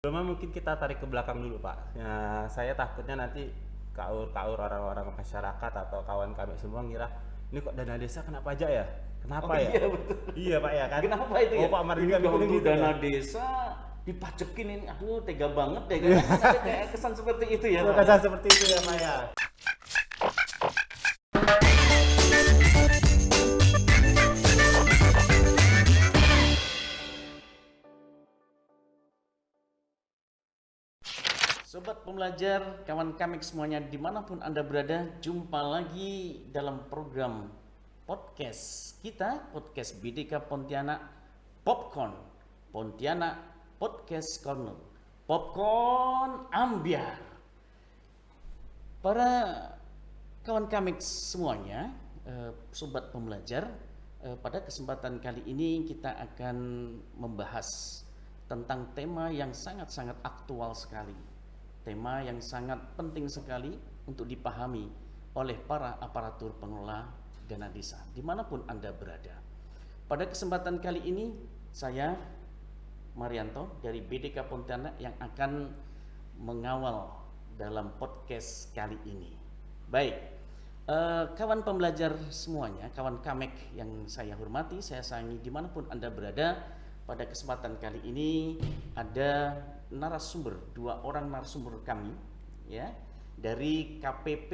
Cuma mungkin kita tarik ke belakang dulu Pak. Ya, saya takutnya nanti kaur-kaur orang-orang masyarakat atau kawan kami semua ngira ini kok dana desa kena pajak ya? Oh Kenapa ya? iya betul. Iya Pak ya kan? Kenapa itu Oh ya? Pak Ini Mardika kalau mikirnya untuk gitu dana ya? desa dipajekin ini, aduh tega banget deh kan? Ada kayak kesan seperti itu ya, Pak. Kesan seperti itu ya Pak ya. Sobat pembelajar, kawan kamik semuanya dimanapun Anda berada, jumpa lagi dalam program podcast kita, podcast BDK Pontianak Popcorn, Pontianak Podcast Corner, Popcorn Ambiar. Para kawan kamik semuanya, sobat pembelajar, pada kesempatan kali ini kita akan membahas tentang tema yang sangat-sangat aktual sekali. Tema yang sangat penting sekali untuk dipahami oleh para aparatur pengelola dana desa, dimanapun Anda berada. Pada kesempatan kali ini, saya Marianto dari BDK Pontianak yang akan mengawal dalam podcast kali ini. Baik, kawan pembelajar semuanya, kawan kamek yang saya hormati, saya sayangi dimanapun Anda berada. Pada kesempatan kali ini ada narasumber, dua orang narasumber kami ya dari KPP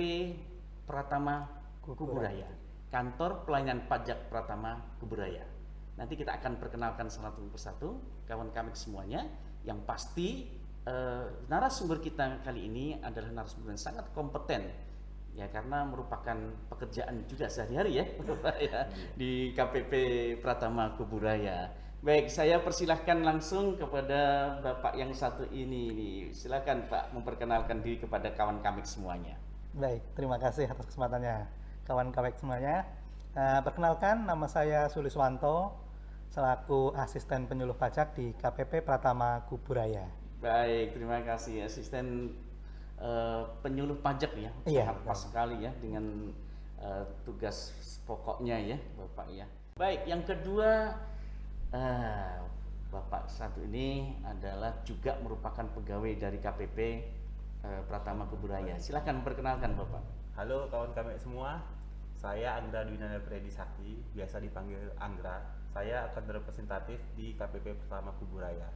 Pratama Kuburaya, Kantor Pelayanan Pajak Pratama Kuburaya. Nanti kita akan perkenalkan satu persatu kawan kami semuanya. Yang pasti narasumber kita kali ini adalah narasumber yang sangat kompeten ya, karena merupakan pekerjaan juga sehari-hari ya di KPP Pratama Kuburaya. Baik, saya persilahkan langsung kepada Bapak yang satu ini nih. Silakan Pak memperkenalkan diri kepada kawan kamik semuanya. Baik, terima kasih atas kesempatannya kawan kamik semuanya. Perkenalkan, nama saya Suliswanto selaku asisten penyuluh pajak di KPP Pratama Kuburaya. Baik, terima kasih asisten penyuluh pajak ya. Iya, Sangat pas sekali ya dengan tugas pokoknya ya Bapak ya. Baik, yang kedua, Bapak satu ini adalah juga merupakan pegawai dari KPP Pratama Kuburaya. Silakan perkenalkan Bapak. Halo kawan kami semua. Saya Anggra Dwinanda Fredi Sakti, biasa dipanggil Anggra. Saya akan representatif di KPP Pratama Kuburaya.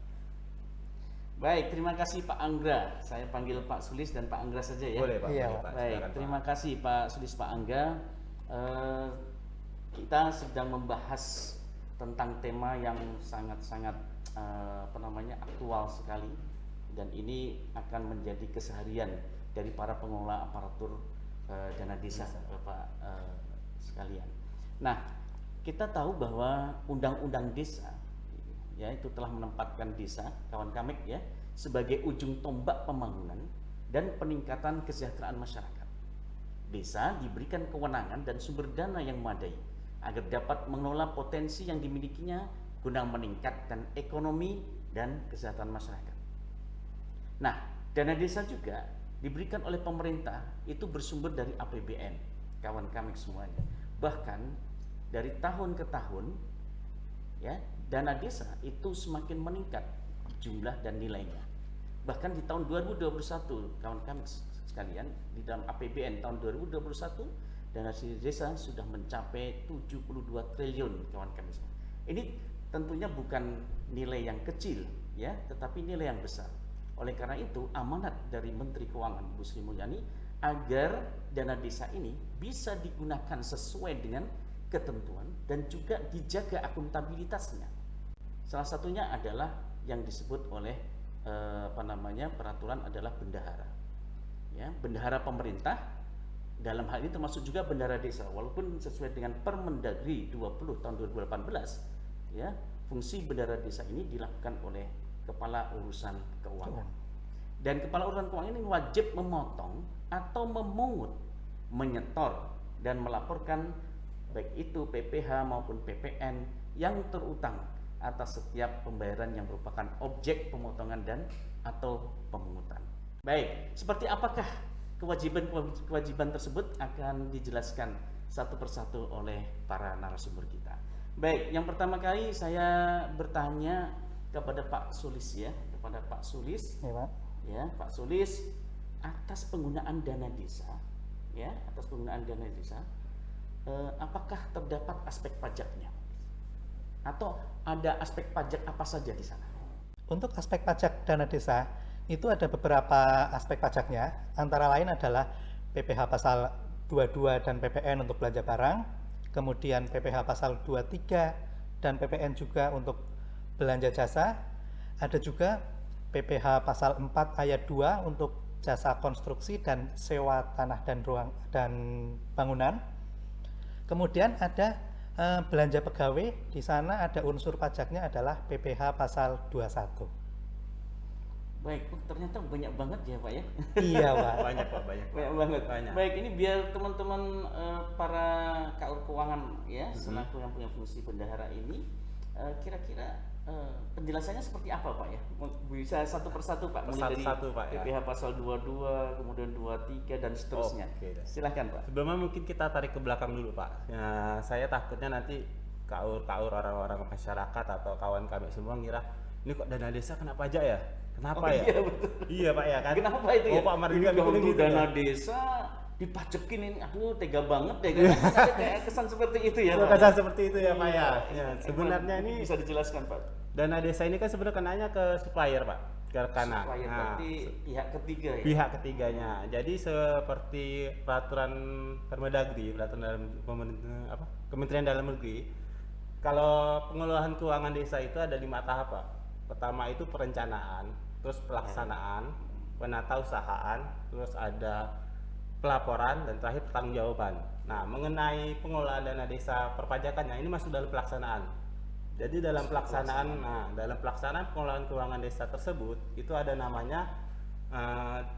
Baik, terima kasih Pak Anggra. Saya panggil Pak Sulis dan Pak Anggra saja ya. Boleh Pak, Iya, boleh Pak. Pak. Baik, Silakan, terima Pak. kasih Pak Sulis, Pak Angga. Kita sedang membahas tentang tema yang sangat-sangat aktual sekali, dan ini akan menjadi keseharian dari para pengelola aparatur dana desa, Bapak sekalian. Nah, kita tahu bahwa Undang-Undang Desa ya itu telah menempatkan desa, kawan kamik ya, sebagai ujung tombak pembangunan dan peningkatan kesejahteraan masyarakat. Desa diberikan kewenangan dan sumber dana yang memadai agar dapat mengelola potensi yang dimilikinya guna meningkatkan ekonomi dan kesehatan masyarakat. Nah, dana desa juga diberikan oleh pemerintah itu bersumber dari APBN, kawan kami semuanya. Bahkan dari tahun ke tahun ya, dana desa itu semakin meningkat jumlah dan nilainya. Bahkan di tahun 2021, kawan kami sekalian, di dalam APBN tahun 2021 dana desa sudah mencapai 72 triliun, kawan kami semua. Ini tentunya bukan nilai yang kecil ya, tetapi nilai yang besar. Oleh karena itu, amanat dari Menteri Keuangan Bu Sri Mulyani agar dana desa ini bisa digunakan sesuai dengan ketentuan dan juga dijaga akuntabilitasnya. Salah satunya adalah yang disebut oleh peraturan adalah bendahara. Ya, bendahara pemerintah dalam hal ini termasuk juga bendahara desa, walaupun sesuai dengan Permendagri 20 tahun 2018 ya, fungsi bendahara desa ini dilakukan oleh Kepala Urusan Keuangan. Dan Kepala Urusan Keuangan ini wajib memotong atau memungut, menyetor dan melaporkan baik itu PPh maupun PPN yang terutang atas setiap pembayaran yang merupakan objek pemotongan dan atau pemungutan. Baik, seperti apakah kewajiban tersebut akan dijelaskan satu persatu oleh para narasumber kita. Baik, yang pertama kali saya bertanya kepada Pak Sulis ya, kepada Pak Sulis Ya, Pak. ya, Pak Sulis, atas penggunaan dana desa ya, atas penggunaan dana desa, apakah terdapat aspek pajaknya atau ada aspek pajak apa saja di sana? Untuk aspek pajak dana desa, itu ada beberapa aspek pajaknya, antara lain adalah PPh pasal 22 dan PPN untuk belanja barang, kemudian PPh pasal 23 dan PPN juga untuk belanja jasa, ada juga PPh pasal 4 ayat 2 untuk jasa konstruksi dan sewa tanah dan ruang dan bangunan. Kemudian ada belanja pegawai, di sana ada unsur pajaknya adalah PPh pasal 21. Baik, ternyata banyak banget ya Pak ya. Iya, Pak. Banyak Pak, banyak. Banyak banget. Banyak. Baik, ini biar teman-teman para KUR keuangan ya, selaku yang punya fungsi bendahara ini, kira-kira penjelasannya seperti apa Pak ya? Bisa satu persatu Pak, mulai dari Persatu-satu, Pak, ya. PPh pasal 22, kemudian 23 dan seterusnya. Oke. Silahkan Pak. Sebelumnya mungkin kita tarik ke belakang dulu Pak. Ya, saya takutnya nanti kaur orang-orang masyarakat atau kawan kami semua ngira ini kok dana desa kenapa aja ya? Kenapa ya? Iya betul. Iya Pak ya kan? Kenapa itu ya? Oh Pak Mardika Ini bikin untuk gitu dana ya? desa dipajekin ini, aduh tega banget deh kan? Ada kayak kesan seperti itu ya Pak. Kesan seperti itu ya Pak ya. Iya. Ya, sebenarnya ini bisa dijelaskan Pak. dana desa ini kan sebenarnya kenanya ke supplier Pak, ke rekanan. Supplier berarti pihak ketiga ya. Pihak ketiganya. Jadi seperti peraturan Permendagri, peraturan dalam Kementerian Dalam Negeri, kalau pengelolaan keuangan desa itu ada 5 tahap Pak. Pertama itu perencanaan, terus pelaksanaan, penatausahaan, terus ada pelaporan dan terakhir pertanggungjawaban. Nah, mengenai pengelolaan dana desa perpajakannya ini masuk dalam pelaksanaan. Jadi dalam pelaksanaan pengelolaan keuangan desa tersebut itu ada namanya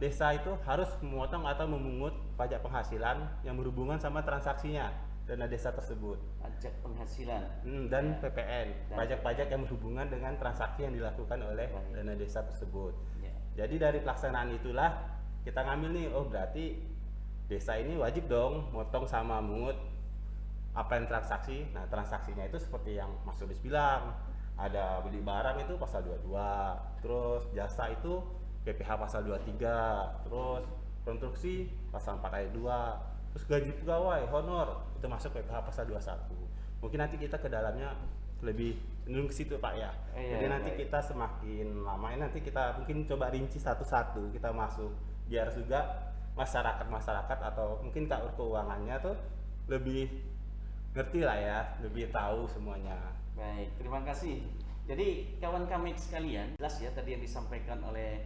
desa itu harus memotong atau memungut pajak penghasilan yang berhubungan sama transaksinya dana desa tersebut. Pajak penghasilan Dan PPN, Dan- pajak-pajak yang berhubungan dengan transaksi yang dilakukan oleh Baik. dana desa tersebut. ya. Jadi dari pelaksanaan itulah kita ngambil nih, oh berarti desa ini wajib dong motong sama mungut apa yang transaksi. Nah, transaksinya itu seperti yang Mas Sulis bilang, ada beli barang itu pasal 22, terus jasa itu PPh pasal 23, terus konstruksi pasal 4 ayat 2, terus gaji pegawai, honor itu masuk PPh pasal 21. Mungkin nanti kita ke dalamnya lebih cenderung ke situ Pak ya. Iya, Jadi nanti baik. kita semakin lama ini nanti kita mungkin coba rinci satu-satu kita masuk biar juga masyarakat atau mungkin KUR keuangannya tuh lebih ngerti lah ya, lebih tahu semuanya. Baik, terima kasih. Jadi kawan kami sekalian, jelas ya tadi yang disampaikan oleh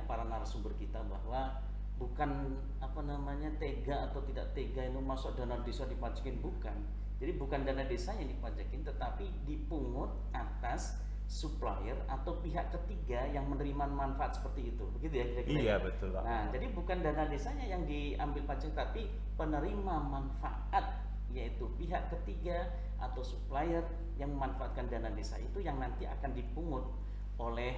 para narasumber kita bahwa bukan tega atau tidak tega itu masuk dana desa dipajakin, bukan. Jadi bukan dana desa yang dipajakin, tetapi dipungut atas supplier atau pihak ketiga yang menerima manfaat seperti itu. Begitu ya kira-kira. Iya betul Pak. Nah, jadi bukan dana desanya yang diambil pajak, tapi penerima manfaat, yaitu pihak ketiga atau supplier yang memanfaatkan dana desa itu yang nanti akan dipungut oleh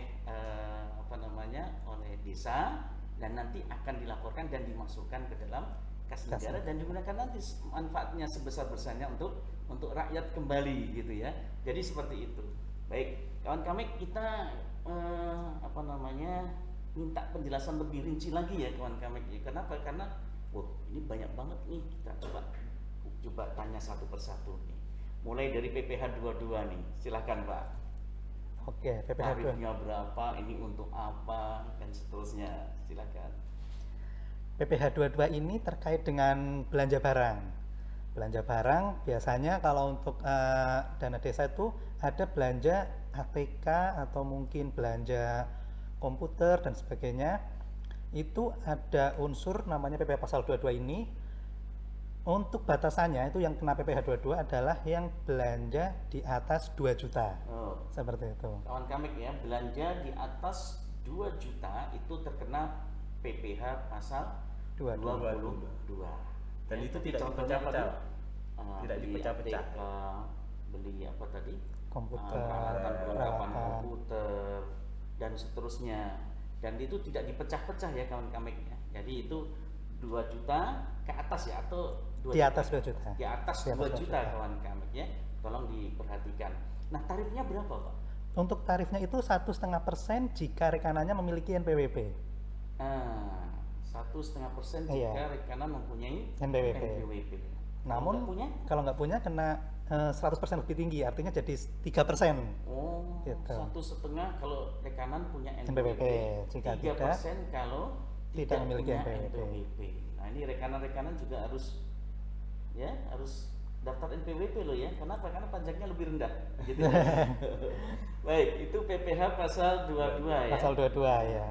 oleh desa, dan nanti akan dilaporkan dan dimasukkan ke dalam kas negara dan digunakan nanti manfaatnya sebesar-besarnya untuk rakyat kembali gitu ya. Jadi seperti itu. Baik, kawan kami, kita minta penjelasan lebih rinci lagi ya kawan kami. Kenapa? Karena ini banyak banget nih, kita coba tanya satu persatu nih. Mulai dari PPh 22 nih, silakan Pak. Oke, PPh 22. Tarifnya berapa, ini untuk apa, dan seterusnya, silakan. PPh 22 ini terkait dengan belanja barang. Belanja barang biasanya kalau untuk dana desa itu ada belanja ATK atau mungkin belanja komputer dan sebagainya. Itu ada unsur namanya PPh pasal 22 ini. Untuk batasannya itu yang kena PPh 22 adalah yang belanja di atas 2 juta. Oh, Seperti itu. kawan kami ya, belanja di atas 2 juta itu terkena PPh pasal 22. Dan Ya, itu tapi tidak contohnya dipecah-pecah. tadi, Tidak beli dipecah-pecah. ATK, beli apa tadi? Komputer, Peralatan perlengkapan peralatan. komputer dan seterusnya. Dan itu tidak dipecah-pecah ya kawan kami ya. Jadi itu 2 juta ke atas ya, atau 2 Di atas 2 juta. Di atas Di 2 atas 2 juta juta. kawan kami ya. Tolong diperhatikan. Nah, tarifnya berapa Pak? Untuk tarifnya itu 1,5% jika rekanannya memiliki NPWP. 1,5% Iya. jika rekanan mempunyai NPWP. NPWP. Namun Kalau nggak punya, kalau nggak punya kena 100% lebih tinggi, artinya jadi 3%. Gitu. 1,5 kalau rekanan punya NPWP. NPWP, Jika 3% kalau tidak memiliki punya NPWP. NPWP. Nah ini rekanan-rekanan juga harus daftar NPWP loh ya. Kenapa? Karena pajaknya lebih rendah. Gitu. Baik, itu PPh pasal 22 ya. Pasal 22 ya.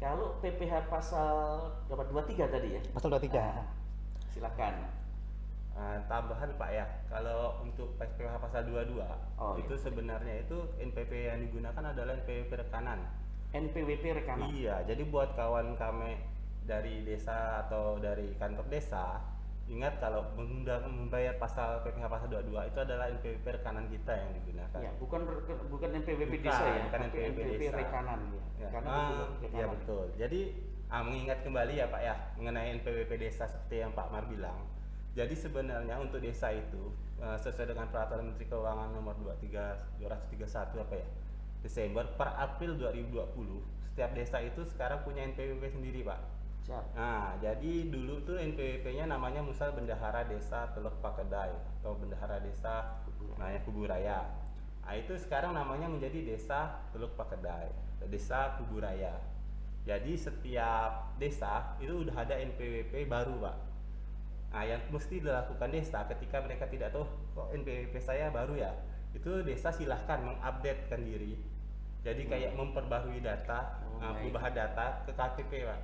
Kalau PPh pasal berapa? 23 tadi ya. Pasal 23. Silakan. Tambahan Pak ya, kalau untuk PPh pasal 22 itu iya. sebenarnya itu NPWP yang digunakan adalah NPWP rekanan. NPWP rekanan. Iya, jadi buat kawan kami dari desa atau dari kantor desa, ingat kalau membayar pasal PPh pasal 22 itu adalah NPWP rekanan kita yang digunakan. Ya, bukan NPWP Bukan, desa ya, bukan tapi NPWP desa. rekanan ya. Ya. Karena Iya betul. Jadi mengingat kembali ya Pak ya mengenai NPWP desa seperti yang Pak Mar bilang. Jadi sebenarnya untuk desa itu sesuai dengan peraturan Menteri Keuangan nomor 231 apa ya Desember per April 2020 setiap desa itu sekarang punya NPWP sendiri Pak. Siap. Nah jadi dulu tuh NPWP-nya namanya misal Bendahara Desa Teluk Pakedai atau Bendahara Desa namanya Kuburaya. Nah itu sekarang namanya menjadi Desa Teluk Pakedai, Desa Kuburaya. Jadi setiap desa itu udah ada NPWP baru Pak. Nah yang mesti dilakukan desa ketika mereka tidak tahu kok NPWP saya baru ya, itu desa silahkan mengupdatekan diri. Jadi kayak memperbarui data, perubahan data ke KTP Pak.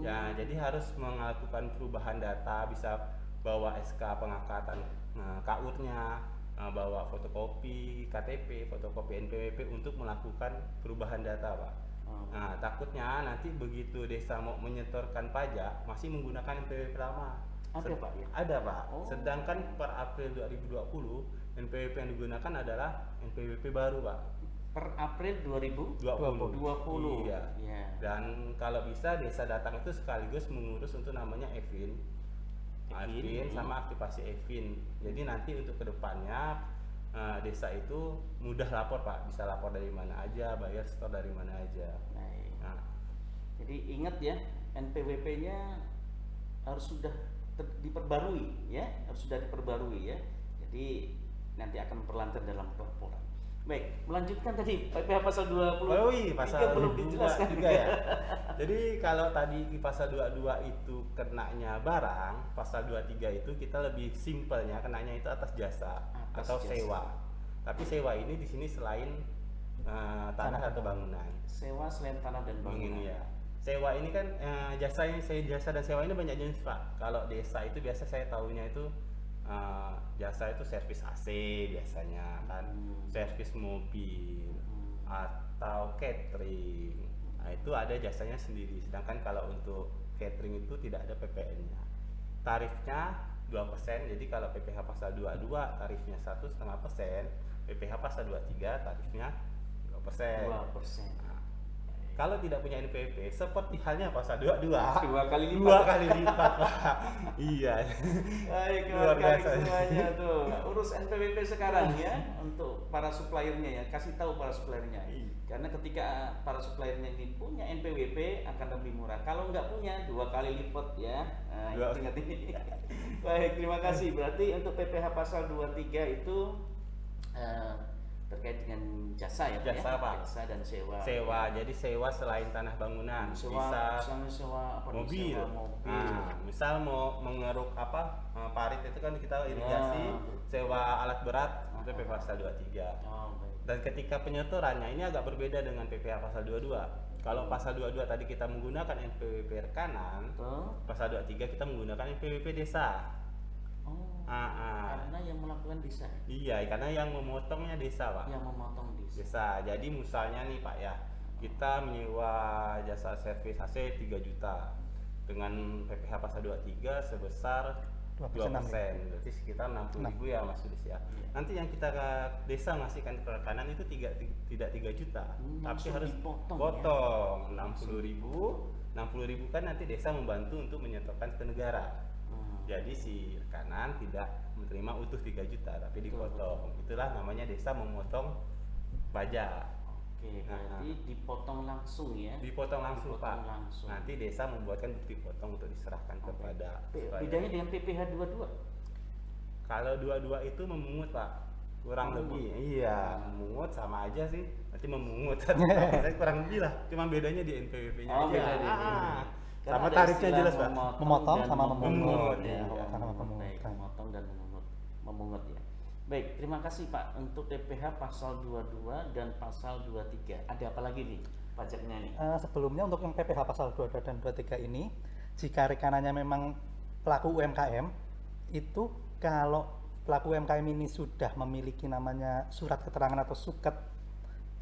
Ya jadi harus melakukan perubahan data, bisa bawa SK pengangkatan KUR-nya, bawa fotokopi KTP, fotokopi NPWP untuk melakukan perubahan data Pak. Nah takutnya nanti begitu desa mau menyetorkan pajak masih menggunakan NPWP lama. Ada Pak ya? Ada Pak. Sedangkan per April 2020 NPWP yang digunakan adalah NPWP baru Pak. Per April 2020. Iya. Ya. Dan kalau bisa desa datang itu sekaligus mengurus untuk namanya EVIN sama aktivasi EVIN. Jadi nanti untuk kedepannya desa itu mudah lapor Pak, bisa lapor dari mana aja, bayar setor dari mana aja. Baik. Nah, Jadi ingat ya, NPWP-nya harus sudah diperbarui ya, harus sudah diperbarui ya. Jadi nanti akan memperlancar dalam pelaporan. Baik, melanjutkan tadi PPh pasal 20. oh iya, pasal belum 22 dijelaskan juga ya. Jadi kalau tadi di pasal 22 itu kenanya barang, pasal 23 itu kita lebih simpelnya kenanya itu atas jasa atau sewa. Tapi sewa ini di sini selain tanah atau bangunan. Sewa selain tanah dan bangunan. Ya. Sewa ini kan jasa dan sewa ini banyak jenis Pak. Kalau desa itu biasa saya tahunya itu jasa itu servis AC biasanya kan, servis mobil atau catering. Nah itu ada jasanya sendiri. Sedangkan kalau untuk catering itu tidak ada PPN-nya. Tarifnya 2%. Jadi kalau PPh pasal 22 tarifnya 1,5%, PPh pasal 23 tarifnya 2%. 2%. Kalau tidak punya NPWP, seperti halnya pasal 22, dua kali lipat Pak. Iya. Baik, Luar biasa. semuanya tuh. Urus NPWP sekarang ya untuk para suppliernya ya, kasih tahu para suppliernya. Karena ketika para suppliernya ini punya NPWP akan lebih murah. Kalau nggak punya 2 kali lipat ya. Nah, ingat ini. Baik, terima kasih. Berarti untuk PPh pasal 23 itu terkait dengan jasa ya Jasa Pak. Jasa dan sewa. Sewa, jadi sewa selain tanah bangunan, bisa sewa apa nih? mobil. Sewa mobil. Nah, misal mau mengeruk parit itu kan kita irigasi, sewa alat berat itu PPh pasal 23. Oh, baik. Dan ketika penyetorannya ini agak berbeda dengan PPh pasal 22. Kalau pasal 22 tadi kita menggunakan NPWP rekanan, pasal 23 kita menggunakan NPWP desa. Karena yang melakukan desa. Iya, karena yang memotongnya desa Pak. Yang memotong desa. Desa. Jadi misalnya nih Pak ya, kita menyewa jasa servis AC 3 juta dengan PPh pasal 23 sebesar 2%, berarti sekitar 60.000 ya Mas Yudis ya. Nanti yang kita ke desa ngasihkan ke rekanan itu tidak 3 juta, tapi harus potong 60.000 kan nanti desa membantu untuk menyetorkan ke negara. Jadi si rekanan tidak menerima utuh 3 juta tapi dipotong. Itulah namanya desa memotong pajak. Oke, berarti dipotong langsung ya. Dipotong langsung Dipotong Pak. langsung. Nanti desa membuatkan bukti potong untuk diserahkan kepada supplier. Bedanya dengan PPh 22? Kalau 22 itu memungut Pak, kurang Memungut. lebih. Iya, memungut sama aja sih. Nanti memungut saya kurang lebih lah. Cuma bedanya di NPWP-nya Oh, aja. beda di NPWP. Sama Karena ada tarifnya istilah jelas Pak. Memotong dan sama memungut. ya. Iya. Sama memungut. Baik, memotong dan memungut ya. Baik, terima kasih Pak untuk PPh pasal 22 dan pasal 23. Ada apa lagi nih pajaknya nih? Sebelumnya untuk yang PPh pasal 22 dan 23 ini, jika rekanannya memang pelaku UMKM, itu kalau pelaku UMKM ini sudah memiliki namanya surat keterangan atau suket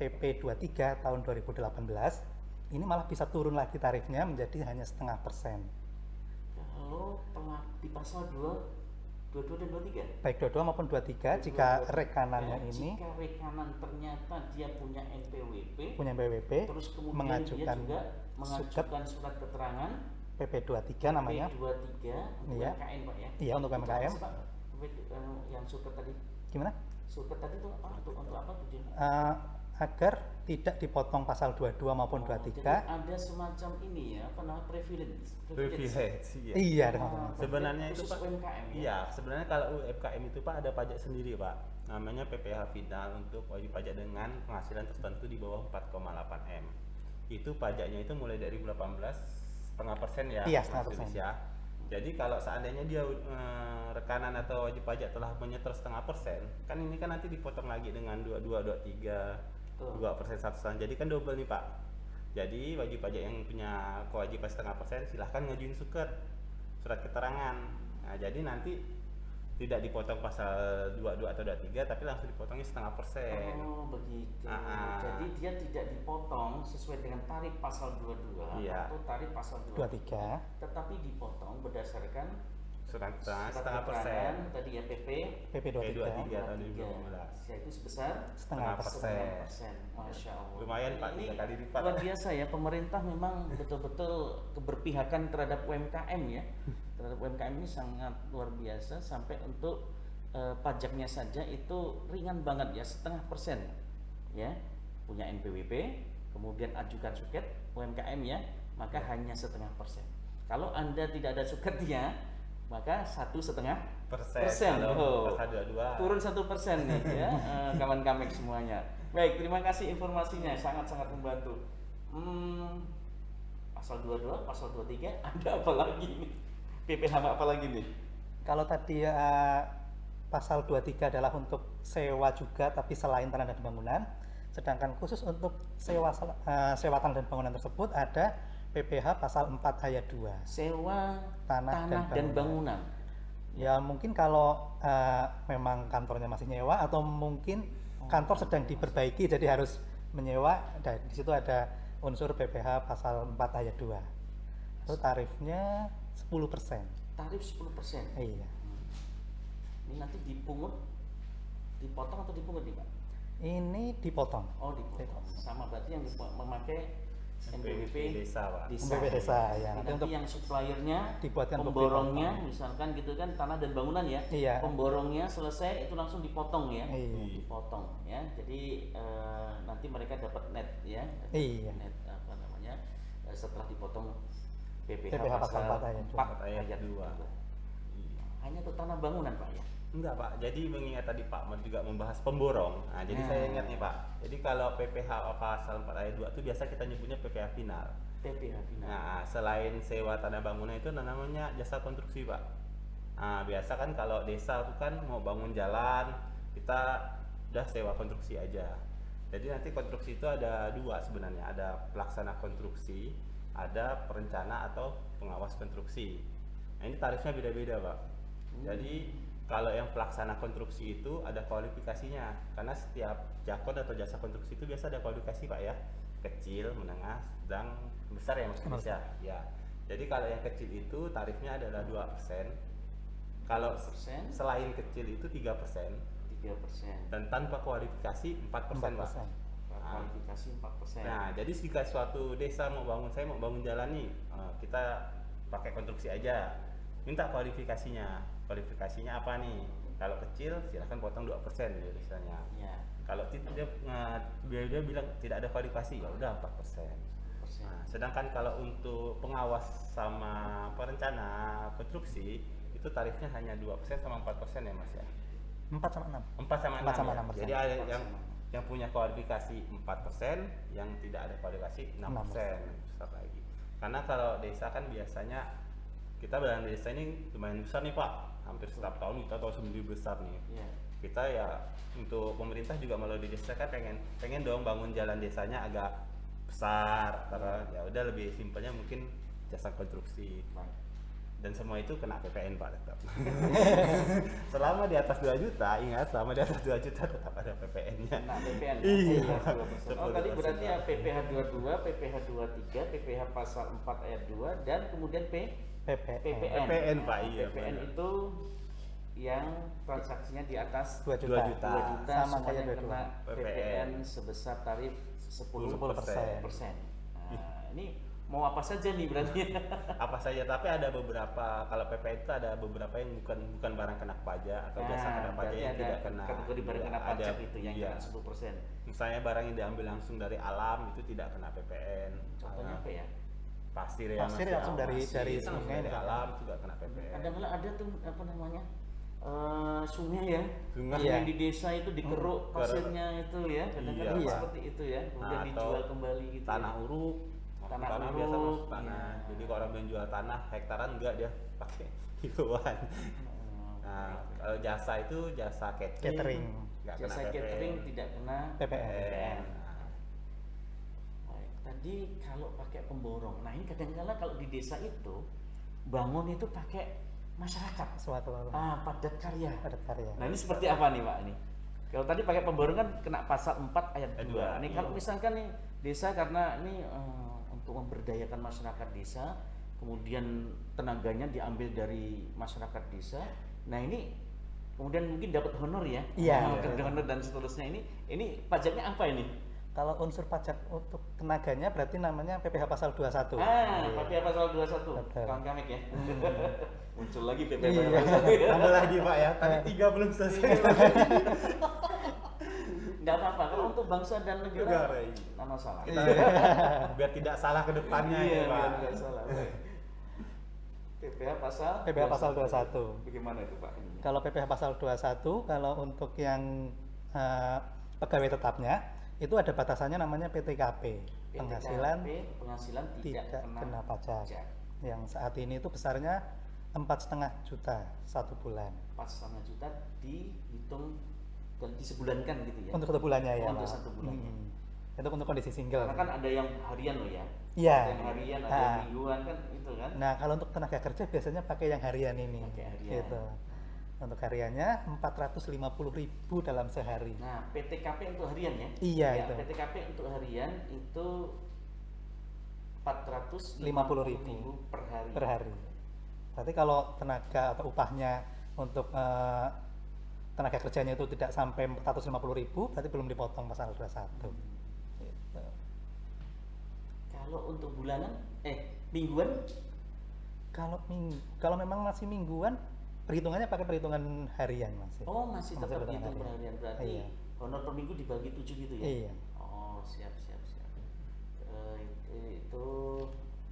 PP 23 tahun 2018, ini malah bisa turun lagi tarifnya menjadi hanya 0,5%. Kalau di pasal 22 dan 23? Baik 22 maupun 23, jika rekanannya ini jika rekanan ternyata dia punya NPWP, punya BWP, terus kemudian mengajukan dia juga mengajukan surat keterangan PP 23 namanya, P23 untuk Iya. UMKM Pak ya? Iya, untuk Itu UMKM. apa sih, Pak? Yang suket tadi? gimana? Suket tadi itu apa? Untuk apa tujuannya? Agar tidak dipotong pasal 22 maupun Oh, 23. jadi ada semacam ini ya, apa namanya privilege. Privilege. Iya. Iya, dengan Ah, Sebenarnya itu khusus Pak. UMKM ya? Iya, sebenarnya kalau UMKM itu Pak ada pajak sendiri Pak. Namanya PPh final untuk wajib pajak dengan penghasilan tertentu di bawah 4,8 M. Itu pajaknya itu mulai dari 18,5% ya. Iya, Mas 0,5%. Idris ya. Jadi kalau seandainya dia rekanan atau wajib pajak telah menyetor 0,5%, kan ini kan nanti dipotong lagi dengan 22, 23, Betul. 2% 1%. Jadi kan double nih Pak. Jadi wajib pajak yang punya kewajiban 0,5% silahkan ngajuin surat keterangan. Nah, jadi nanti tidak dipotong pasal 22 atau 23 tapi langsung dipotongnya 0,5%. Oh begitu. Ah. Jadi dia tidak dipotong sesuai dengan tarif pasal 22 Iya. atau tarif pasal 23. tetapi dipotong berdasarkan Surat keterangan surat 0,5%. keterangan tadi ya PP PP 23. 23 tahun 2015. yaitu sebesar 0,5%. Masya Allah. Lumayan Pak, Ini 3 kali lipat. luar biasa ya, pemerintah memang betul-betul keberpihakan terhadap UMKM ya. Terhadap UMKM ini sangat luar biasa, sampai untuk pajaknya saja itu ringan banget ya, 0,5% ya. Punya NPWP, kemudian ajukan suket UMKM ya, maka hanya 0,5%. Kalau Anda tidak ada suketnya, maka 1,5%. Kalau Oh. pasal 22 Turun 1% nih ya, kawan kamek semuanya. Baik, terima kasih informasinya, sangat-sangat membantu. Pasal 22, pasal 23, ada apa lagi nih? PPh apa lagi nih? Kalau tadi pasal 23 adalah untuk sewa juga tapi selain tanah dan bangunan, sedangkan khusus untuk sewa tanah dan bangunan tersebut ada PPh pasal 4 ayat 2. Sewa Tanah tanah, dan dan bangunan. Ya mungkin kalau memang kantornya masih nyewa atau mungkin kantor sedang diperbaiki jadi harus menyewa, dan di situ ada unsur PPh pasal 4 ayat 2. Itu tarifnya 10%. Tarif 10%. Iya. Ini nanti dipungut, dipotong atau dipungut nih Pak? Ini dipotong. Oh dipotong. Sama berarti yang memakai NPWP desa Pak. NPWP desa, ya. Nanti, Nanti untuk yang suppliernya, dibuatkan bukti pemborongnya, potong. misalkan gitu kan, tanah dan bangunan ya. Iya. Pemborongnya selesai itu langsung dipotong ya. Iya. Dipotong ya. Jadi nanti mereka dapat net ya. Iya. Net apa namanya? Setelah dipotong PPh PPh pasal 4 ayat 2. 4 ayat ayat 2. 2. Hanya untuk tanah bangunan Pak ya. Enggak Pak, jadi mengingat tadi Pak Ahmad juga membahas pemborong. Nah, jadi Nah. saya ingat nih Pak. Jadi kalau PPh pasal 4 ayat 2 itu biasa kita nyebutnya PPh final. PPh final. Nah, selain sewa tanah bangunan itu namanya jasa konstruksi Pak. Nah, biasa kan kalau desa itu kan mau bangun jalan, kita udah sewa konstruksi aja. Jadi nanti konstruksi itu ada dua sebenarnya, ada pelaksana konstruksi, ada perencana atau pengawas konstruksi. Nah, ini tarifnya beda-beda Pak. Jadi kalau yang pelaksana konstruksi itu ada kualifikasinya, karena setiap jakon atau jasa konstruksi itu biasa ada kualifikasi Pak ya, kecil, menengah, sedang, besar ya Mas Indonesia. Ya. Jadi kalau yang kecil itu tarifnya adalah 2%. Kalau 2%. selain kecil itu 3%. 3%. Dan tanpa kualifikasi 4% Pak. 4%. Kualifikasi 4%. Nah, jadi jika suatu desa saya mau bangun jalan nih, kita pakai konstruksi aja. Minta kualifikasinya. Kualifikasinya apa nih? Kalau kecil silahkan potong 2% ya misalnya. Ya. Kalau dia bilang tidak ada kualifikasi, ya udah 4%. Nah, sedangkan kalau untuk pengawas sama perencana konstruksi itu tarifnya hanya 2% sama 4% ya Mas ya. 4 sama 6. 4 sama 6 4 sama ya. 6%. Jadi ada yang punya kualifikasi 4%, yang tidak ada kualifikasi 6%. Besar lagi. Karena kalau desa kan biasanya kita badan desa ini lumayan besar nih Pak. Hampir setiap tahun kita tahu sendiri besar nih. Iya. Kita ya untuk pemerintah juga malah di desa kan pengen dong bangun jalan desanya agak besar, karena ya udah lebih simpelnya mungkin jasa konstruksi. Dan semua itu kena PPN Pak tetap. Selama di atas 2 juta, ingat selama di atas 2 juta tetap ada PPN-nya. Kena PPN. Iya. 2%. Oh, tadi berarti ya PPh 22, PPh 23, PPh pasal 4 ayat 2 dan kemudian PPN. PPN Pak, iya. PPN benar. itu yang transaksinya di atas 2 2 juta. juta. 2 juta Sama semuanya kayak 22. kena PPN. PPN sebesar tarif 10%. 10%. Nah, ini mau apa saja nih berarti? Apa saja, tapi ada beberapa, kalau PPN itu ada beberapa yang bukan barang kena pajak atau jasa kena pajak berarti yang ada tidak kena. kategori barang kena Ada, pajak itu yang iya. kena 10%. Misalnya barang yang diambil langsung dari alam itu tidak kena PPN. Contohnya apa ya? Pasir yang Pasir masih langsung dari langsung sungai dari juga. alam juga kena PPN. Kadang-kadang ada tuh apa namanya? Sungai ya. Sungai. Yang di desa itu dikeruk pasirnya itu ya. Kadang-kadang Iya. seperti itu ya. Kemudian Nah, dijual atau kembali gitu. tanah ya. uruk. Tanah Tanah uruk, biasa masuk tanah. iya. Jadi kalau orang yang jual tanah hektaran enggak, dia pakai kiloan. Nah, kalau jasa itu jasa Catering. nggak kena Jasa PPN. catering tidak kena PPN. Nah, Baik, tadi kalau pakai pemborong. Nah, ini kadang-kala kalau di desa itu bangun itu pakai masyarakat. Suatu Padat karya. padat karya. Nah, ini seperti apa nih, Pak ini? Kalau tadi pakai pemborong kan kena pasal 4 ayat 2. Dua, Ini iya. kalau misalkan nih desa karena ini untuk memberdayakan masyarakat desa, kemudian tenaganya diambil dari masyarakat desa. Nah, ini kemudian mungkin dapat honor ya. Iya. Honor dan seterusnya ini pajaknya apa ini? Kalau unsur pajak untuk tenaganya berarti namanya PPh pasal 21. PPh pasal 21. Betul. Kawan kamik ya. Muncul lagi PPh Iya. pasal 21. tambah lagi Pak ya. Tadi 3 belum selesai. Enggak apa-apa. Kalau untuk bangsa dan negara Negara, iya. enggak masalah. Kita biar tidak salah ke depannya Iya, ya, Pak. biar nggak salah. PPh pasal PPh pasal 21. Bagaimana itu Pak? Kalau PPh pasal 21, kalau untuk yang pegawai tetapnya itu ada batasannya namanya PTKP, penghasilan penghasilan tidak kena pajak. Yang saat ini itu besarnya 4,5 juta satu bulan. 4,5 juta dihitung dan disebulankan gitu ya. Untuk satu bulannya ya. Untuk Pak. satu bulannya. Itu untuk kondisi single. Karena kan ada yang harian loh ya. Iya. Ada yang harian, ada yang mingguan kan itu kan. Nah, kalau untuk tenaga kerja biasanya pakai yang harian ini. Pakai harian. Gitu. Untuk hariannya 450.000 dalam sehari. Nah, PTKP untuk harian ya? Iya, Ya, itu. PTKP untuk harian itu 450.000 per hari. Per hari. Berarti kalau tenaga atau upahnya untuk tenaga kerjanya itu tidak sampai 450.000, berarti belum dipotong pasal 21. Gitu. Kalau untuk bulanan, mingguan, Kalau memang masih mingguan, perhitungannya pakai perhitungan harian masih. oh masih tetap perhitungan dihitung per harian. harian. Berarti Iya. honor per minggu dibagi 7 gitu ya? Iya. Oh, siap. Itu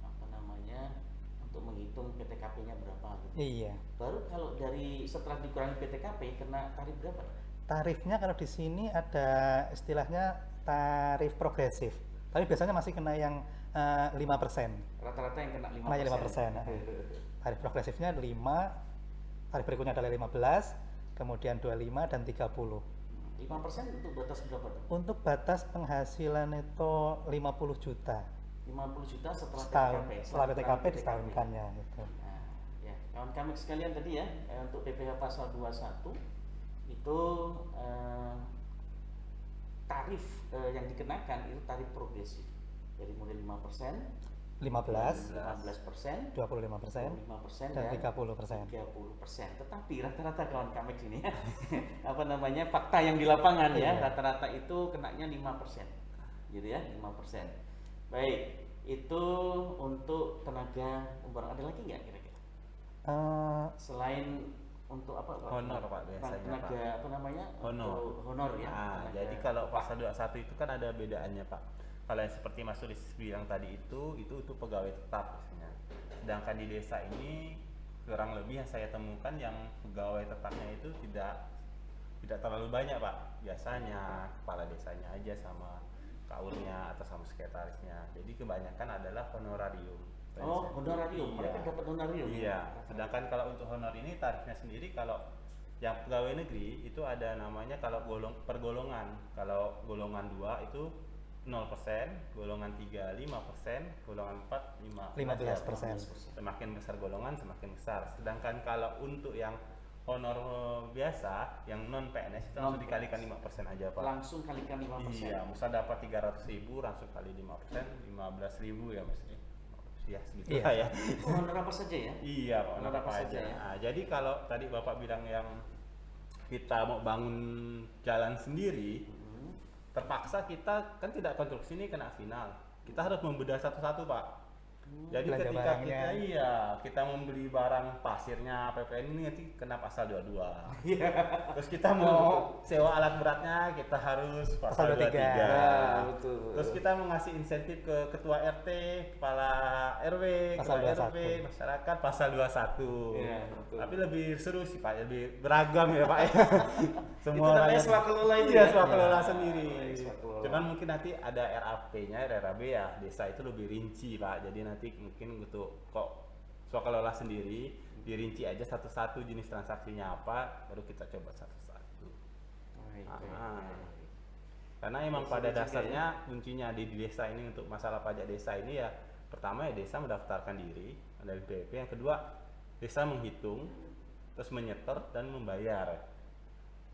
apa namanya? Untuk menghitung PTKP-nya berapa gitu. Iya. Baru kalau dari setelah dikurangi PTKP kena tarif berapa? Tarifnya kalau di sini ada istilahnya tarif progresif. Tapi biasanya masih kena yang 5%. Rata-rata yang kena 5%. Kena yang 5%. Tarif progresifnya 5, tarif berikutnya adalah 15, kemudian 25 dan 30. 5% untuk batas berapa tuh? Untuk batas penghasilan itu 50 juta 50 juta setelah setahun, PTKP. setelah PTKP disetahunkannya gitu. Nah, ya, kawan kami sekalian tadi ya, untuk PPh pasal 21 itu tarif yang dikenakan itu tarif progresif. Dari mulai 5%, 15, 15%, 25%, 25% dan 30%. 30%. Tetapi rata-rata kawan kami sini ya, apa namanya, fakta yang di lapangan ya, Iya. rata-rata itu kenanya 5%. Gitu ya, 5%. Baik, itu untuk tenaga pemborong. Ada lagi nggak kira-kira? Eh, Selain untuk apa Pak? Honor, Pak, biasanya, Tenaga Pak. apa namanya? Honor. Untuk honor ya. Nah, tenaga- jadi kalau pasal 21 itu kan ada bedaannya, Pak. Kalau yang seperti Mas Sulis bilang tadi itu untuk pegawai tetap biasanya. Sedangkan di desa ini kurang lebih yang saya temukan yang pegawai tetapnya itu tidak terlalu banyak, Pak. Biasanya kepala desanya aja sama kaurnya atau sama sekretarisnya. Jadi kebanyakan adalah honorarium. Oh, honorarium. Iya. Mereka dapat honorarium. Iya. Sedangkan kalau untuk honor ini tarifnya sendiri kalau yang pegawai negeri itu ada namanya kalau per golongan. Kalau golongan 2 itu 0%, golongan 3 5%, golongan 4 15%. Semakin besar golongan semakin besar. Sedangkan kalau untuk yang honor biasa yang non PNS itu langsung dikalikan 5% aja, Pak. Langsung kalikan 5%. Iya, misal dapat 300.000 langsung kali 5%, 15.000 ya Mas. Ya segitu Iya. lah ya. Oh, honor apa saja ya? Iya, Pak, Honor apa saja ya? Nah, jadi kalau tadi Bapak bilang yang kita mau bangun jalan sendiri, terpaksa kita kan tidak konstruksi ini kena final. Kita harus membedah satu-satu, Pak. Jadi Belanja ketika barangnya. kita membeli barang pasirnya PPN ini nanti kena pasal 22. Terus kita mau sewa alat beratnya kita harus pasal 23. Ya, betul. Terus kita mau ngasih insentif ke ketua RT, kepala RW, Pasal kepala 21. RW, masyarakat pasal 21. Iya, betul. Tapi lebih seru sih, Pak, lebih beragam ya, Pak. Itu namanya rakyat- swakelola itu Iya, ya? swakelola Iya, sendiri. swakelola. Cuman mungkin nanti ada RAP-nya, RAB ya, desa itu lebih rinci, Pak. Jadi nanti mungkin untuk kok swakelola sendiri dirinci aja satu-satu jenis transaksinya apa, baru kita coba satu-satu. Baik, baik, Ah. baik. Karena emang Bisa pada dicegah dasarnya kuncinya di desa ini untuk masalah pajak desa ini ya, pertama ya desa mendaftarkan diri dari BPP, yang kedua desa menghitung, terus menyetor dan membayar,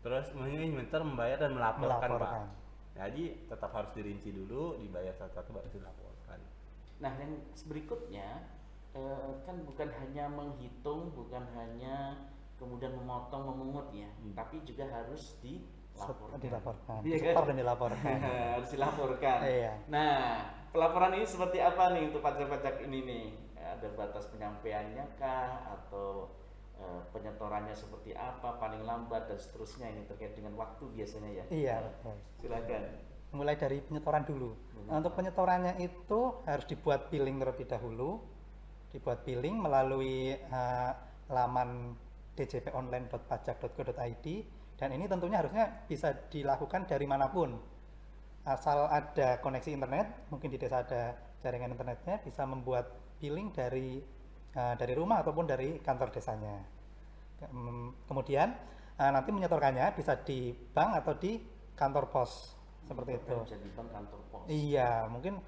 terus menyetor, membayar dan melaporkan, Melaporkan. Pak. Jadi tetap harus dirinci dulu, dibayar satu-satu baru dilaporkan. Nah, yang berikutnya kan bukan hanya menghitung, bukan hanya kemudian memotong, memungut ya, tapi juga harus dilaporkan. Dilaporkan. Iya kan? Setor dan dilaporkan. Harus dilaporkan. Iya. Nah, pelaporan ini seperti apa nih untuk pajak-pajak ini nih? Ada batas penyampaiannya kah atau penyetorannya seperti apa, paling lambat dan seterusnya, ini terkait dengan waktu biasanya ya? Iya, betul. Silakan. Mulai dari penyetoran dulu. Nah, untuk penyetorannya itu harus dibuat billing terlebih dahulu, dibuat billing melalui laman djponline.pajak.go.id, dan ini tentunya harusnya bisa dilakukan dari manapun, asal ada koneksi internet. Mungkin di desa ada jaringan internetnya, bisa membuat billing dari rumah ataupun dari kantor desanya. Kemudian nanti menyetorkannya bisa di bank atau di kantor pos seperti itu. Bisa di bank, kantor pos. Iya, mungkin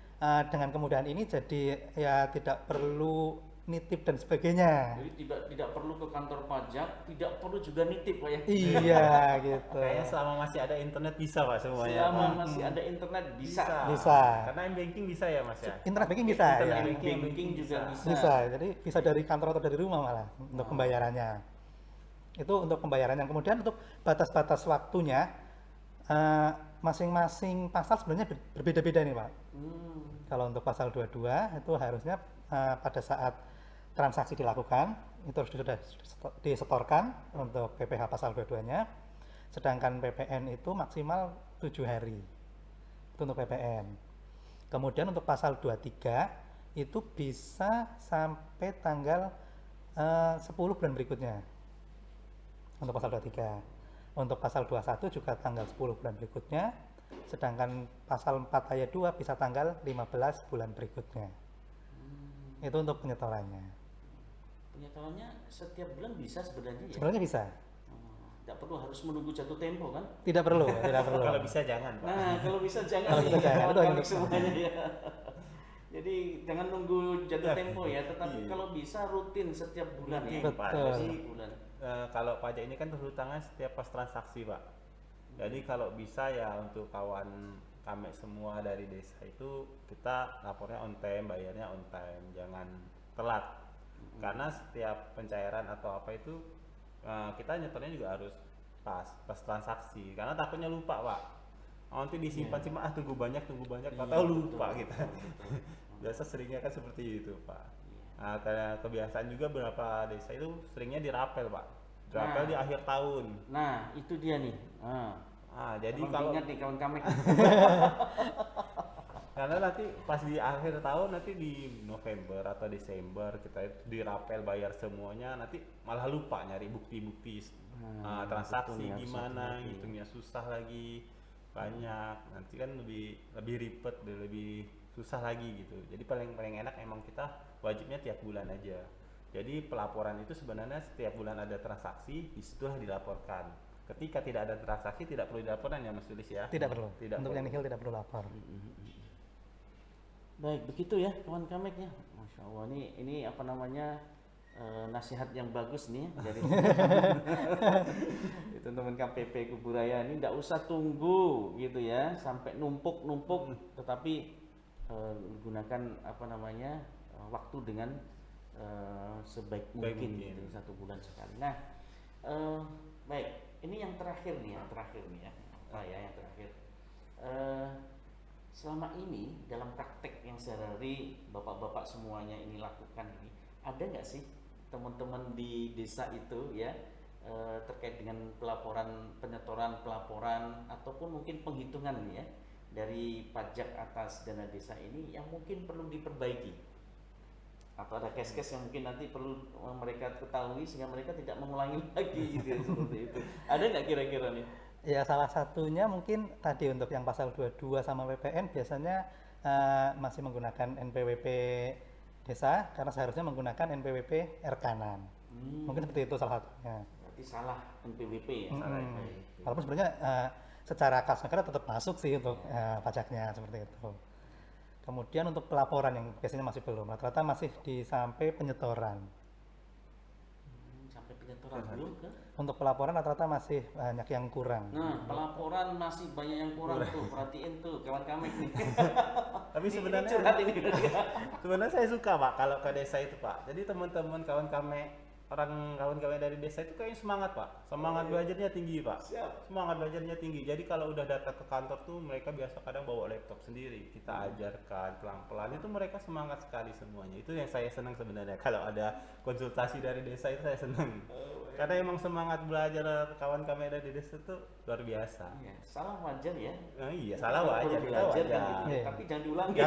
dengan kemudahan ini jadi ya tidak perlu nitip dan sebagainya. Jadi tidak perlu ke kantor pajak, tidak perlu juga nitip Pak ya. Iya, gitu. Kayaknya selama masih ada internet bisa, Pak, semuanya. Selama Pak. masih ada internet bisa. Bisa. Karena m-banking bisa ya, Mas ya. Internet banking bisa Internet ya. Banking juga bisa. Bisa. Jadi bisa dari kantor atau dari rumah malah untuk pembayarannya. Itu untuk pembayaran. Yang kemudian untuk batas-batas waktunya masing-masing pasal sebenarnya berbeda-beda nih, Pak. Kalau untuk pasal 22 itu harusnya pada saat transaksi dilakukan itu harus sudah disetorkan untuk PPh pasal 22-nya. Sedangkan PPN itu maksimal 7 hari. Itu untuk PPN. Kemudian untuk pasal 23 itu bisa sampai tanggal 10 bulan berikutnya. Untuk pasal 23. Untuk pasal 21 juga tanggal 10 bulan berikutnya. Sedangkan pasal 4 ayat 2 bisa tanggal 15 bulan berikutnya. Itu untuk penyetorannya. Penyetorannya setiap bulan bisa sebenarnya ya? Sebenarnya bisa. Tidak perlu harus menunggu jatuh tempo kan? Tidak perlu, tidak perlu. Kalau bisa jangan, Pak. Nah, kalau bisa jangan. Kalau bisa jangan, itu Kawan-kawan yang- semuanya ya. Jadi jangan nunggu jatuh tempo ya, tetapi Iya. kalau bisa rutin setiap bulan ya. Rutin, Pak. Betul. Setiap bulan. Kalau pajak ini kan terutama setiap pas transaksi, Pak. Jadi kalau bisa ya untuk kawan kami semua dari desa itu kita lapornya on time, bayarnya on time, jangan telat. Karena setiap pencairan atau apa itu kita nyetornya juga harus pas transaksi. Karena takutnya lupa, Pak. Nanti disimpan-simpan, tunggu banyak, Iya, tahu lupa betul, kita. betul. Biasa seringnya kan seperti itu, Pak. Nah, karena kebiasaan juga beberapa desa itu seringnya dirapel, Pak. dirapel di akhir tahun. Nah, itu dia nih. Jadi Abang kalau ingat nih kawan kami. karena nanti pas di akhir tahun, nanti di November atau Desember kita itu dirapel bayar semuanya, nanti malah lupa nyari bukti-bukti transaksi betul, gimana, harus ngitungnya susah lagi, banyak, nanti kan lebih ribet dan lebih susah lagi gitu. Jadi paling enak emang kita wajibnya tiap bulan aja. Jadi pelaporan itu sebenarnya setiap bulan ada transaksi, disitulah dilaporkan. Ketika tidak ada transaksi tidak perlu dilaporkan ya Mas Tulis ya. Tidak perlu. Tidak Untuk perlu. yang nihil tidak perlu lapor. Baik, begitu ya kawan kamek ya. Masya Allah, ini apa namanya nasihat yang bagus nih dari teman-teman KPP Kuburaya ini. Tidak usah tunggu gitu ya sampai numpuk, tetapi gunakan apa namanya waktu dengan sebaik mungkin gitu, 1 bulan sekali. Nah, baik, ini yang terakhir nih ya, apa ya yang terakhir. Selama ini dalam praktek yang sehari-hari bapak-bapak semuanya ini lakukan ini, ada nggak sih teman-teman di desa itu ya terkait dengan penyetoran pelaporan ataupun mungkin penghitungan ya dari pajak atas dana desa ini yang mungkin perlu diperbaiki, atau ada case-case yang mungkin nanti perlu mereka ketahui sehingga mereka tidak mengulangi lagi gitu, seperti itu. Ada nggak kira-kira nih? Ya salah satunya mungkin tadi untuk yang pasal 22 sama PPN biasanya masih menggunakan NPWP desa karena seharusnya menggunakan NPWP rekanan. Mungkin seperti itu salah satunya. Berarti salah NPWP ya? Salah NPWP. Walaupun sebenarnya secara kas negara tetap masuk sih untuk pajaknya seperti itu. Kemudian untuk pelaporan yang biasanya masih belum, rata-rata masih sampai penyetoran. Sampai penyetoran belum ke? Untuk pelaporan rata-rata masih banyak yang kurang. Nah, pelaporan masih banyak yang kurang tuh, perhatiin tuh kawan kami nih. Tapi sebenarnya sebenarnya saya suka Pak kalau ke desa itu Pak. Jadi teman-teman kawan kami dari desa itu kayaknya semangat Pak. Semangat belajarnya tinggi Pak. Siap. Semangat belajarnya tinggi. Jadi kalau udah datang ke kantor tuh mereka biasa kadang bawa laptop sendiri. Kita ajarkan pelan-pelan, itu mereka semangat sekali semuanya. Itu yang saya senang sebenarnya. Kalau ada konsultasi dari desa itu saya senang. Karena emang semangat belajar kawan kami dari desa itu luar biasa. Iya, salah wajar ya. Nah, iya, salah wajar, kita belajar wajar. kan gitu. Iya. Tapi jangan diulangi.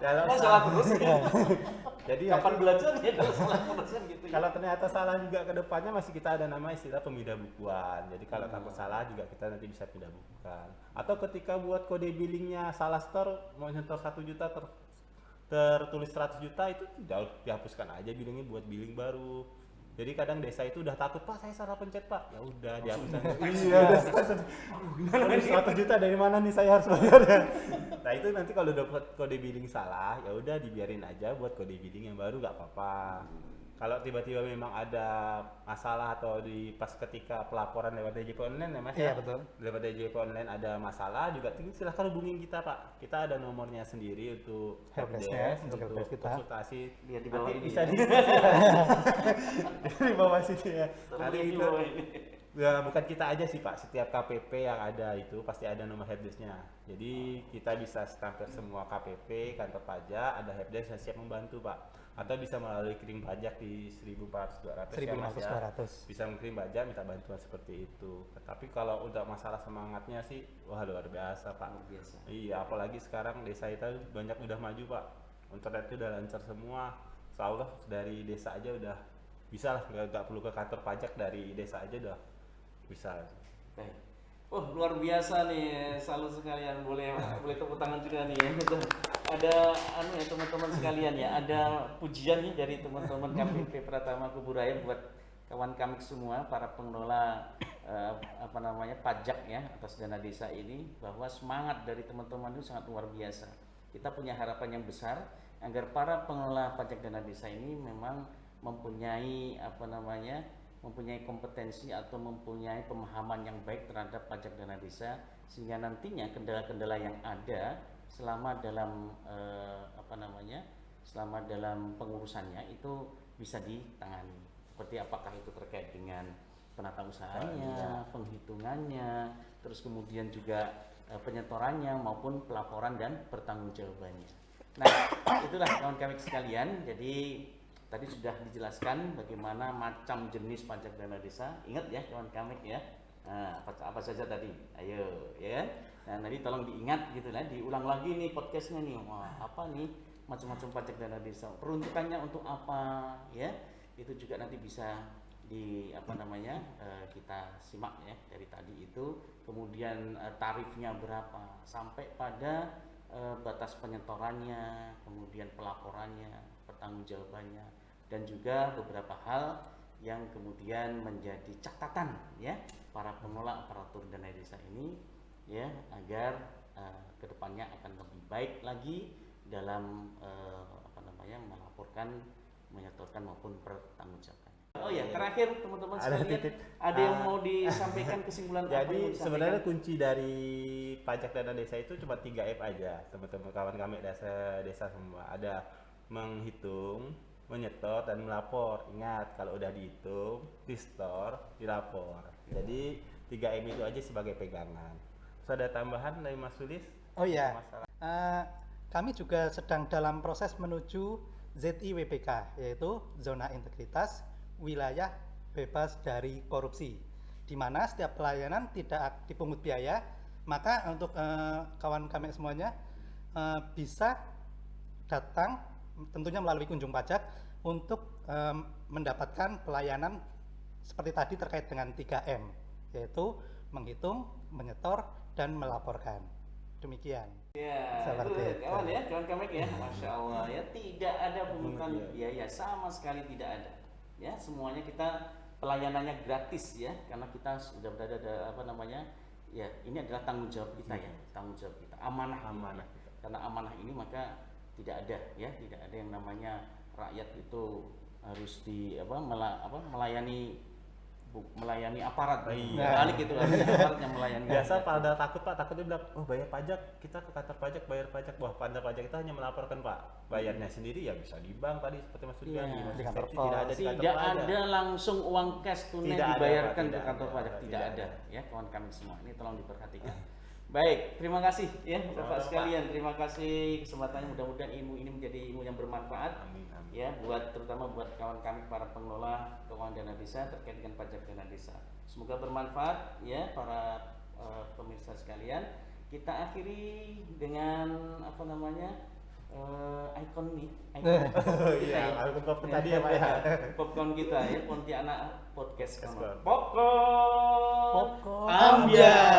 Kalau Kan salah terus. jadi Kapan belajarnya kalau salah terus kan gitu. kalau ternyata salah juga ke depannya masih kita ada nama istilah pemindah bukuan. Jadi kalau takut salah juga kita nanti bisa pindah bukuan. Atau ketika buat kode billingnya salah store mau nyetor 1 juta tertulis 100 juta itu tidak dihapuskan aja billingnya buat billing baru. Jadi kadang desa itu udah takut, Pak saya salah pencet Pak. Ya udah dihapuskan. Iya, udah 100 juta dari mana nih saya harus bayar ya. Nah itu nanti kalau dapat kode billing salah, ya udah dibiarin aja buat kode billing yang baru nggak apa-apa. Kalau tiba-tiba memang ada masalah atau pas ketika pelaporan lewat DJP online ya Mas Iya, ya? betul. Lewat DJP online ada masalah juga silahkan hubungin kita Pak. Kita ada nomornya sendiri untuk Helpdesk-nya, untuk untuk helpdesk kita. konsultasi. Lihat di bawah Nanti ini bisa ya. di bawah sini ya. Nanti Nanti di itu bawah ini. ya bukan kita aja sih Pak, setiap KPP yang ada itu pasti ada nomor helpdesk-nya. Jadi kita bisa stamper semua KPP, kantor pajak, ada helpdesk yang siap membantu Pak. Atau bisa melalui kirim pajak di 1400 200 ya Mas ya. 1500. Bisa mengirim pajak minta bantuan seperti itu. Tapi kalau udah masalah semangatnya sih wah luar biasa Pak. Luar biasa. Iya, apalagi sekarang desa kita banyak udah maju Pak. Internet udah lancar semua. Insyaallah dari desa aja udah bisa lah, nggak perlu ke kantor pajak, dari desa aja udah bisa. Baik. Oh luar biasa nih, salut sekalian, boleh tepuk tangan juga nih ya. Ada ya teman-teman sekalian ya, ada pujian nih dari teman-teman KPP Pratama Kuburaya buat kawan kami semua para pengelola pajak ya atas dana desa ini, bahwa semangat dari teman-teman itu sangat luar biasa. Kita punya harapan yang besar agar para pengelola pajak dana desa ini memang mempunyai mempunyai kompetensi atau mempunyai pemahaman yang baik terhadap pajak dana desa, sehingga nantinya kendala-kendala yang ada selama dalam selama dalam pengurusannya itu bisa ditangani. Seperti apakah itu terkait dengan penata usahanya, penghitungannya, terus kemudian juga penyetorannya maupun pelaporan dan pertanggungjawabannya. Nah, itulah kawan kami sekalian. Jadi Tadi sudah dijelaskan bagaimana macam jenis pajak dana desa. Ingat ya kawan kami ya. Nah, apa saja tadi? Ayo, ya kan? Nah, nanti tolong diingat gitu lah, diulang lagi nih podcastnya nih. Wah, apa nih macam-macam pajak dana desa? Peruntukannya untuk apa? Ya, itu juga nanti bisa kita simak ya dari tadi itu. Kemudian tarifnya berapa? Sampai pada batas penyetorannya, kemudian pelaporannya, pertanggungjawabannya, dan juga beberapa hal yang kemudian menjadi catatan ya para pengelola aparatur dana desa ini ya, agar kedepannya akan lebih baik lagi dalam melaporkan, menyetorkan maupun pertanggungjawabkan. Oh ya, terakhir teman-teman sekalian, ada yang mau disampaikan kesimpulan? Jadi sebenarnya kunci dari pajak dana desa itu cuma 3 F aja, teman-teman kawan kami desa semua. Ada menghitung, menyetor, dan melapor. Ingat, kalau udah dihitung, di-store, dilapor. Jadi 3M itu aja sebagai pegangan. Terus ada tambahan dari Mas Sulis? Oh iya, kami juga sedang dalam proses menuju ZIWPK, yaitu Zona Integritas Wilayah Bebas dari Korupsi, di mana setiap pelayanan tidak dipungut biaya. Maka untuk kawan kami semuanya bisa datang tentunya melalui kunjung pajak untuk mendapatkan pelayanan seperti tadi terkait dengan 3M, yaitu menghitung, menyetor, dan melaporkan. Demikian. Ya, Seperti itu kawan ya, kawan kami ya, Masya Allah ya, tidak ada pungutan biaya, sama sekali tidak ada. Ya, semuanya kita pelayanannya gratis ya, karena kita sudah berada ya, ini adalah tanggung jawab kita ya, tanggung jawab kita, amanah ya. Karena amanah ini maka tidak ada ya, tidak ada yang namanya rakyat itu harus melayani aparat. Balik itu aparat yang melayani. Biasa pada takutnya bilang, oh bayar pajak, kita ke kantor pajak bayar pajak. Wah, kantor pajak kita hanya melaporkan Pak, bayarnya sendiri ya bisa di bank tadi seperti Mas Suryani. Di kantor pos. Tidak ada di kantor Tidak pajak. ada langsung uang cash tunai Tidak ada, dibayarkan Pak, ke tidak kantor ada, pajak, Pak, tidak tidak ada ada. ya kawan kami semua. Ini tolong diperhatikan. Baik, terima kasih ya Bapak sekalian. Terima kasih kesempatannya, mudah-mudahan ilmu ini menjadi ilmu yang bermanfaat. Amin, amin. Ya, terutama buat kawan kami para pengelola keuangan dana desa terkait dengan pajak dana desa. Semoga bermanfaat ya para pemirsa sekalian. Kita akhiri dengan ikon Iya, aku popcorn tadi ya Pak ya. popcorn kita ya, Pontianak Podcast. Popcorn. Popcorn Popcorn Ambiar.